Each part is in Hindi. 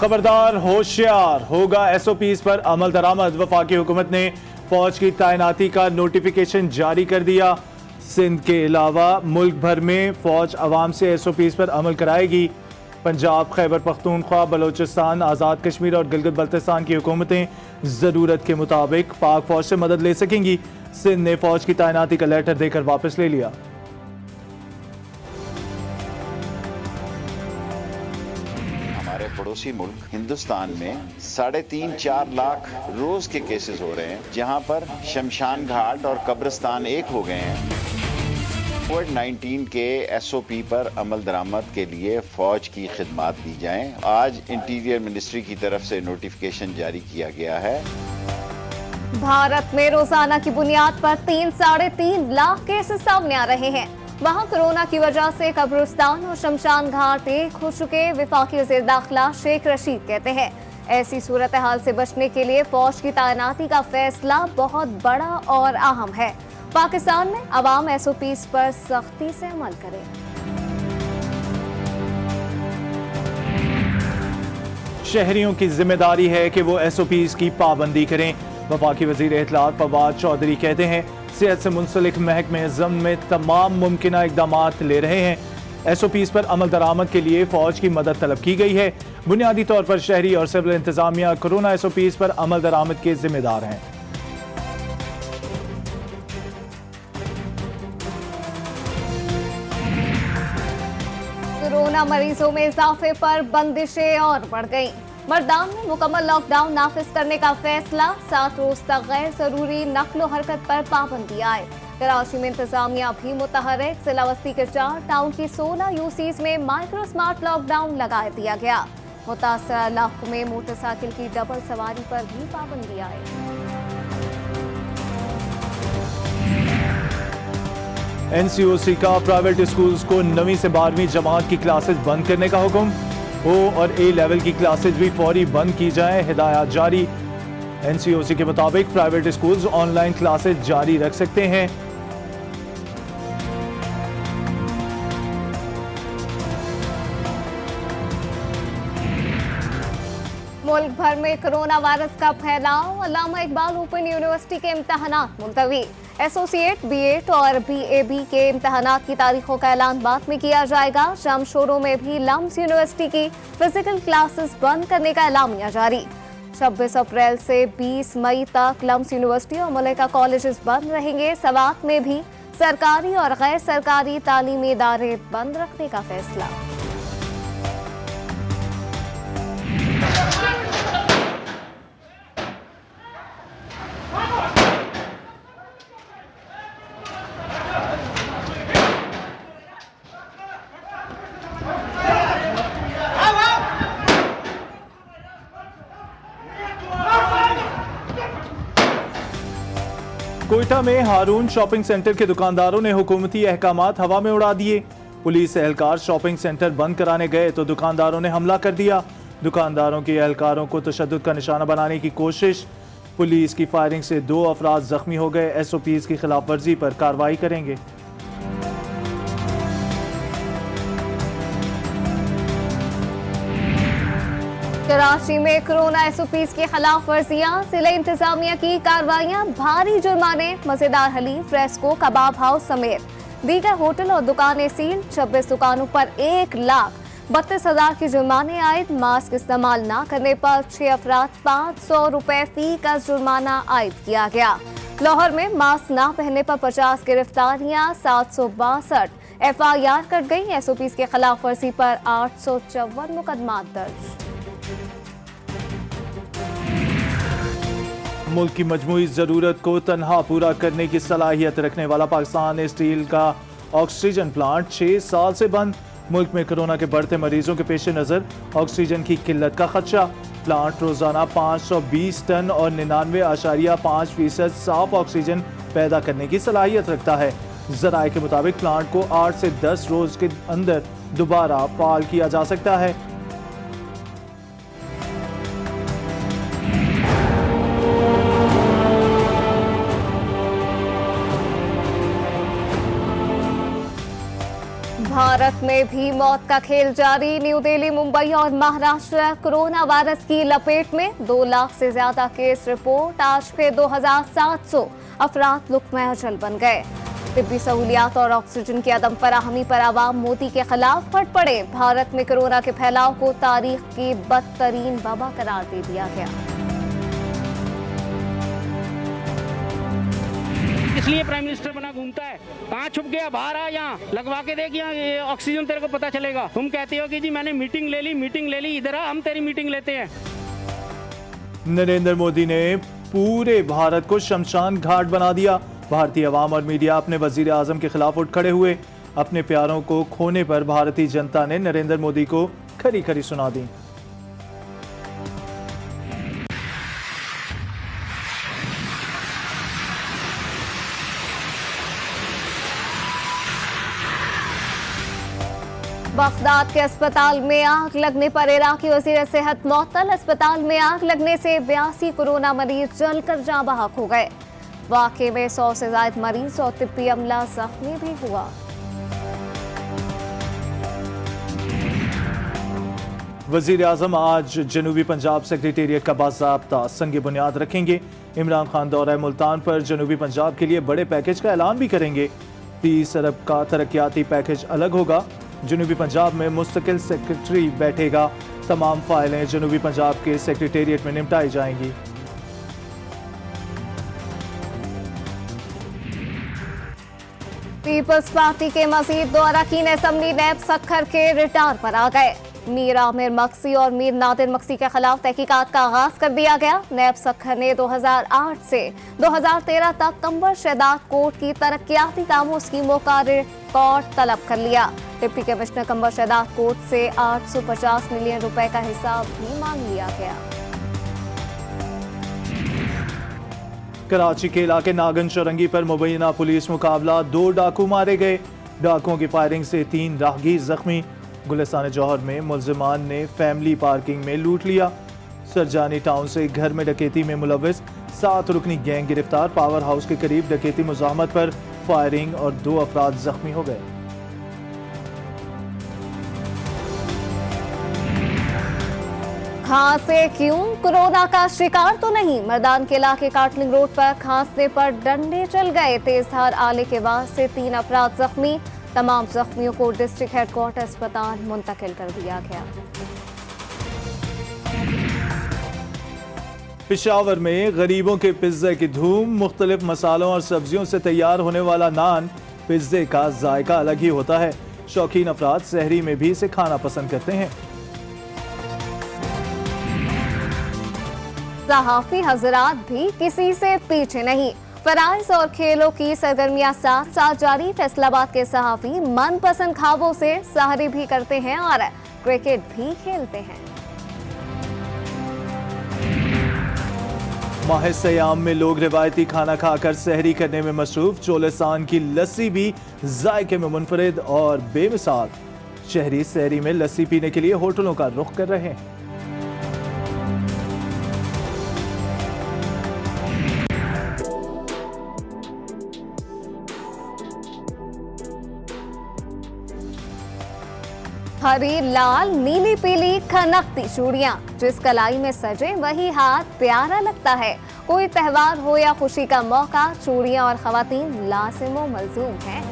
खबरदार होशियार, होगा एसओपीज पर अमल दरामद। वफाकी हुकूमत ने फौज की तैनाती का नोटिफिकेशन जारी कर दिया। सिंध के अलावा मुल्क भर में फौज अवाम से एसओपीज पर अमल कराएगी। पंजाब, खैबर पख्तूनख्वा, बलोचिस्तान, आज़ाद कश्मीर और गिलगित बल्तिस्तान की हुकूमतें ज़रूरत के मुताबिक पाक फौज से मदद ले सकेंगी। सिंध ने फौज की तैनाती का लेटर देकर वापस ले लिया। हमारे पड़ोसी मुल्क हिंदुस्तान में 3.5-4 लाख रोज के केसेस हो रहे हैं, जहां पर शमशान घाट और कब्रिस्तान एक हो गए हैं। कोविड-19 के एसओपी पर अमल दरामद के लिए फौज की खिदमात दी जाएं। आज इंटीरियर मिनिस्ट्री की तरफ से नोटिफिकेशन जारी किया गया है। भारत में रोजाना की बुनियाद पर 3-3.5 लाख केसेस सामने आ रहे हैं। वहां कोरोना की वजह से कब्रिस्तान और शमशान घाट एक हो चुके। वफाकी वज़ीर दाखिला शेख रशीद कहते हैं, ऐसी सूरत हाल से बचने के लिए फौज की तैनाती का फैसला बहुत बड़ा और अहम है। पाकिस्तान में अवाम एसओपीज पर सख्ती से अमल करे। शहरियों की जिम्मेदारी है कि वो एसओपीज की पाबंदी करें। वफाकी वज़ीर इत्तलात फवाद चौधरी कहते हैं, सेहत से मुंसलिक महकमे ज़म्न में तमाम मुमकिन इक़दामात ले रहे हैं। एसओपीज पर अमल दरामद के लिए फौज की मदद तलब की गई है। बुनियादी तौर पर शहरी और सिविल इंतजामिया कोरोना एसओपीज पर अमल दरामद के जिम्मेदार हैं। कोरोना मरीजों में इजाफे पर बंदिशें और बढ़ गईं। मर्दान में मुकम्मल लॉकडाउन नाफिज करने का फैसला। 7 रोज तक गैर जरूरी नक्लो हरकत पर पाबंदी आए। कराची में इंतजामिया भी मुतहर्रिक। जिला बस्ती के 4 टाउन की 16 यूसीज में माइक्रो स्मार्ट लॉकडाउन लगा दिया गया। मुतासर इलाकों में मोटरसाइकिल की डबल सवारी पर भी पाबंदी आई। एनसीओसी का प्राइवेट स्कूल्स को 9वीं से 12वीं जमात की क्लासेस बंद करने का हुक्म। ओ और ए लेवल की क्लासेस भी फौरी बंद की जाएं, हिदायत जारी। एनसीओसी के मुताबिक प्राइवेट स्कूल्स ऑनलाइन क्लासेस जारी रख सकते हैं। मुल्क भर में कोरोना वायरस का फैलाव। अल्लामा इकबाल ओपन यूनिवर्सिटी के इम्तहानात मुलतवी। एसोसिएट, बीएड और बीएबी के इम्तहानात की तारीखों का ऐलान बाद में किया जाएगा। शमशोरों में भी लम्स यूनिवर्सिटी की फिजिकल क्लासेस बंद करने का ऐलामिया जारी। 26 अप्रैल से 20 मई तक लम्स यूनिवर्सिटी और मलिका कॉलेजेस बंद रहेंगे। सवात में भी सरकारी और गैर सरकारी तालीमी इदारे बंद रखने का फैसला। कोयटा में हारून शॉपिंग सेंटर के दुकानदारों ने हुकूमती अहकामात हवा में उड़ा दिए। पुलिस एहलकार शॉपिंग सेंटर बंद कराने गए तो दुकानदारों ने हमला कर दिया। दुकानदारों के एहलकारों को तशद्दुद का निशाना बनाने की कोशिश। पुलिस की फायरिंग से 2 अफराद जख्मी हो गए। एसओपीज की खिलाफ वर्जी पर कार्रवाई करेंगे। कराची में कोरोना एसओपीज की खिलाफ वर्जियां। जिला इंतजामिया की कार्रवाइयां। भारी जुर्माने। मजेदार हलीम, फ्रेस्को, कबाब हाउस समेत दीगर होटल और दुकानें सील। 26 दुकानों पर 1,32,000 के जुर्माने आयद। मास्क इस्तेमाल न करने पर 6 अफराद 500 रुपए फी का जुर्माना आयद किया गया। लाहौर में मास्क न पहनने पर 50 गिरफ्तारियां। 762 FIR कट गई। एसओपीज के खिलाफ वर्जी पर 854 मुकदमा दर्ज। मुल्क की मजमूई ज़रूरत को तनहा पूरा करने की सलाहियत रखने वाला पाकिस्तान स्टील का ऑक्सीजन प्लांट 6 साल से बंद। मुल्क में कोरोना के बढ़ते मरीजों के पेश नज़र ऑक्सीजन की किल्लत का खदशा। प्लांट रोजाना 520 टन और 99.5% साफ ऑक्सीजन पैदा करने की सलाहियत रखता है। जराये के मुताबिक प्लांट को 8 से 10 रोज के अंदर दोबारा फाल किया जा सकता है। भारत में भी मौत का खेल जारी। न्यू दिल्ली, मुंबई और महाराष्ट्र कोरोना वायरस की लपेट में। 2 लाख से ज्यादा केस रिपोर्ट। आज फिर 2700 अफराद लुकमा अजल बन गए। तिब्बी सहूलियात और ऑक्सीजन की अदम फराहमी पर आवाम मोदी के खिलाफ फट पड़े। भारत में कोरोना के फैलाव को तारीख की बदतरीन वबा करार दे दिया गया। इसलिए प्राइम मिनिस्टर बना घूमता है। कहाँ छुप गया? बाहर आ, यहाँ लगवा के देख, यहाँ ये ऑक्सीजन तेरे को पता चलेगा। तुम कहते हो कि जी मैंने मीटिंग ले ली, इधर आ, हम तेरी मीटिंग लेते हैं। नरेंद्र मोदी ने पूरे भारत को शमशान घाट बना दिया। भारतीय अवाम और मीडिया अपने वजीर आजम के खिलाफ उठ खड़े हुए। अपने प्यारों को खोने पर भारतीय जनता ने नरेंद्र मोदी को खरी खरी सुना दी। बगदाद के अस्पताल में आग लगने पर इराकी वजीर सेहत मअतल। अस्पताल में आग लगने से 82 कोरोना मरीज जलकर जाँ बहक हो गए। वाकये में 100 से ज्यादा मरीज और तिब्बी अमला जख्मी भी हुआ। वजीर आजम आज जनूबी पंजाब सेक्रेटेरिएट का बाज़ाब्ता संग बुनियाद रखेंगे। इमरान खान दौरा मुल्तान पर जनूबी पंजाब के लिए बड़े पैकेज का ऐलान भी करेंगे। 30 अरब का तरक्याती पैकेज अलग होगा। जनूबी पंजाब में मुस्तकिल सेक्रेटरी बैठेगा। तमाम फाइलें जनूबी पंजाब के सेक्रेटेरिएट में निपटाई जाएंगी। पीपल्स पार्टी के मजीद 2 अरकान असम्बली नैब सखर के रिटायर पर आ गए। मीर आमिर मक्सी और मीर नादिर मक्सी के खिलाफ तहकीकात का आगाज कर दिया गया। नैब सखर ने 2008 से 2013 तक कंबर शहदाद कोर्ट की तरक्याती कामों स्कीमों का रिकॉर्ड तलब कर लिया। डिप्टी कमिश्नर कंबर शहदाद कोर्ट से 850 मिलियन रुपए का हिसाब भी मांग लिया गया। कराची के इलाके नागन चौरंगी पर मुबैना पुलिस मुकाबला। 2 डाकू मारे गए। डाकुओं की फायरिंग से 3 राहगीर जख्मी। गुलिस्तान जौहर में मुलजिमान ने फैमिली पार्किंग में लूट लिया। सरजानी टाउन से घर में डकैती में मुलविस 7 रुकनी गैंग गिरफ्तार। पावर हाउस के करीब डकैती मुजाहमत पर फायरिंग और 2 अफराद जख्मी हो गए। खांसे क्यों? कोरोना का शिकार तो नहीं। मर्दान के इलाके काटलिंग रोड पर खांसने पर डंडे चल गए। तेजधार आले के बाद से 3 अफराद जख्मी। तमाम जख्मियों को डिस्ट्रिक्ट हेडक्वार्टर अस्पताल मुंतकिल कर दिया गया। पेशावर में गरीबों के पिज्जे की धूम। मुख्तलिफ मसालों और सब्जियों से तैयार होने वाला नान पिज्जे का जायका अलग ही होता है। शौकीन अफराद सहरी में भी इसे खाना पसंद करते हैं। सहाफी हजरात भी किसी से पीछे नहीं। फराइज और खेलों की सरगर्मियां साथ साथ जारी। फैसलाबाद के सहाफी मनपसंद खाबों से सहरी भी करते हैं और क्रिकेट भी खेलते हैं। माह सयाम में लोग रिवायती खाना खाकर सहरी करने में मसरूफ। चोलेसान की लस्सी भी जायके में मुनफरिद और बेमिसाल। शहरी सहरी में लस्सी पीने के लिए होटलों का रुख कर रहे हैं। हरी, लाल, नीली, पीली खनकती चूड़ियां। जिस कलाई में सजे वही हाथ प्यारा लगता है। कोई त्योहार हो या खुशी का मौका, चूड़ियां और खवातीन लाजिमो मलजूम हैं।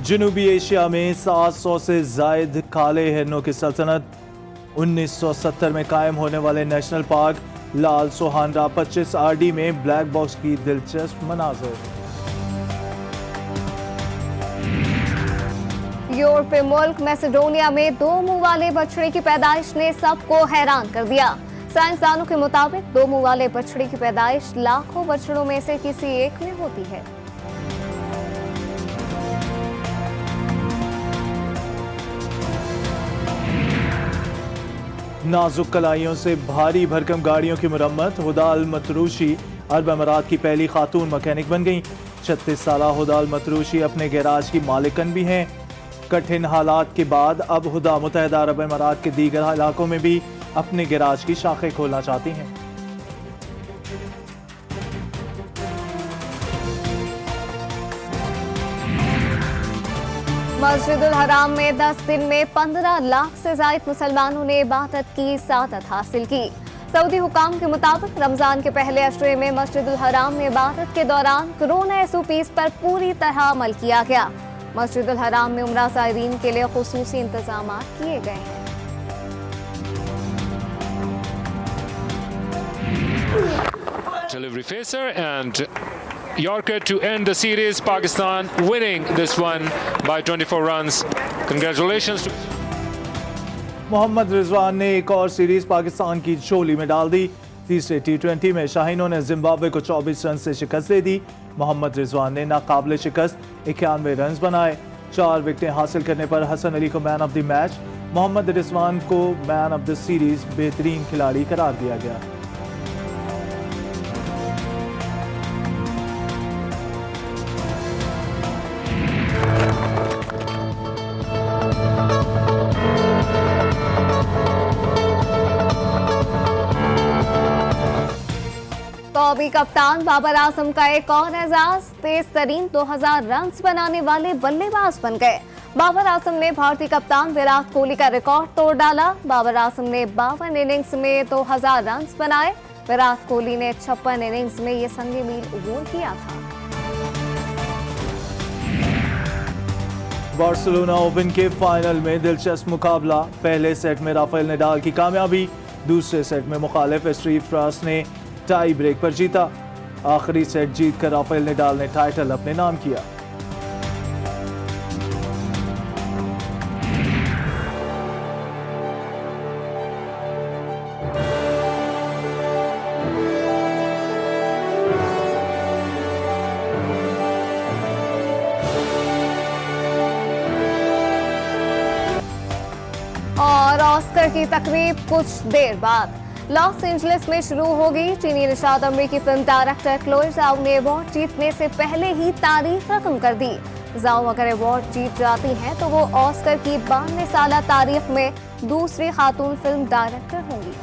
जनूबी एशिया में 700 से जायद काले हिरनों की सल्तनत। 1970 में कायम होने वाले नेशनल पार्क लाल सोहानरा 25 RD में ब्लैक बॉक्स की दिलचस्प मनाजिर। यूरोपीय मुल्क मैसेडोनिया में 2 मुंह वाले बछड़े की पैदाइश ने सबको हैरान कर दिया। साइंसदानों के मुताबिक 2 मुंह वाले बछड़े की पैदाइश लाखों बछड़ों में से किसी एक में होती है। नाजुक कलाइयों से भारी भरकम गाड़ियों की मुरम्मत। हुदा अल मतरूशी अरब अमारात की पहली खातून मैकेनिक बन गई। 36 साला हुदा अल मतरूशी अपने गैराज की मालिकन भी हैं। कठिन हालात के बाद अब हुदा मुत्तहिदा अरब अमारात के दीगर इलाकों में भी अपने गैराज की शाखें खोलना चाहती हैं। मस्जिदुल हराम में 10 दिन में 15 लाख से ज्यादा मुसलमानों ने इबादत की सादत हासिल की। सऊदी हुकाम के मुताबिक रमजान के पहले अशरे में मस्जिदुल हराम में इबादत के दौरान कोरोना SOPs पर पूरी तरह अमल किया गया। मस्जिदुल हराम में उम्रा ज़ायरीन के लिए खुसूसी इंतजाम किए गए हैं। Delivery facer and Yorker to end the series. Pakistan winning this one by 24 runs. Congratulations to Mohammad Rizwan ने एक और सीरीज पाकिस्तान की झोली में डाल दी। तीसरे T20 में शाहीनों ने जिम्बाब्वे को 24 रन से शिकस्त दे दी। मोहम्मद रिजवान ने नाकाबिले शिकस्त 91 रन बनाए। 4 विकेटें हासिल करने पर हसन अली को man of the match, Mohammad Rizwan को मैन ऑफ द सीरीज बेहतरीन खिलाड़ी करार दिया गया। तो अभी कप्तान बाबर आजम का एक और एजाज, तेज तरीन 2000 रन बनाने वाले बल्लेबाज बन गए। बाबर आजम ने भारतीय कप्तान विराट कोहली का रिकॉर्ड तोड़ डाला। बाबर आजम ने 52 इनिंग्स में 2000 रन बनाए। विराट कोहली ने 56 इनिंग्स में ये संगे मील अबूर किया था। बार्सिलोना ओपन के फाइनल में दिलचस्प मुकाबला। पहले सेट में राफेल नडाल की कामयाबी, दूसरे सेट में मुखालिफ स्टीफानोस ने टाई ब्रेक पर जीता। आखिरी सेट जीतकर राफेल नडाल ने टाइटल अपने नाम किया। और ऑस्कर की तकरीब कुछ देर बाद लॉस एंजलिस में शुरू होगी। चीनी निशाद अमरीकी फिल्म डायरेक्टर क्लोई ज़ाओ ने अवार्ड जीतने से पहले ही तारीख रकम कर दी। ज़ाओ अगर अवार्ड जीत जाती हैं तो वो ऑस्कर की 92 साला तारीख में दूसरी खातून फिल्म डायरेक्टर होंगी।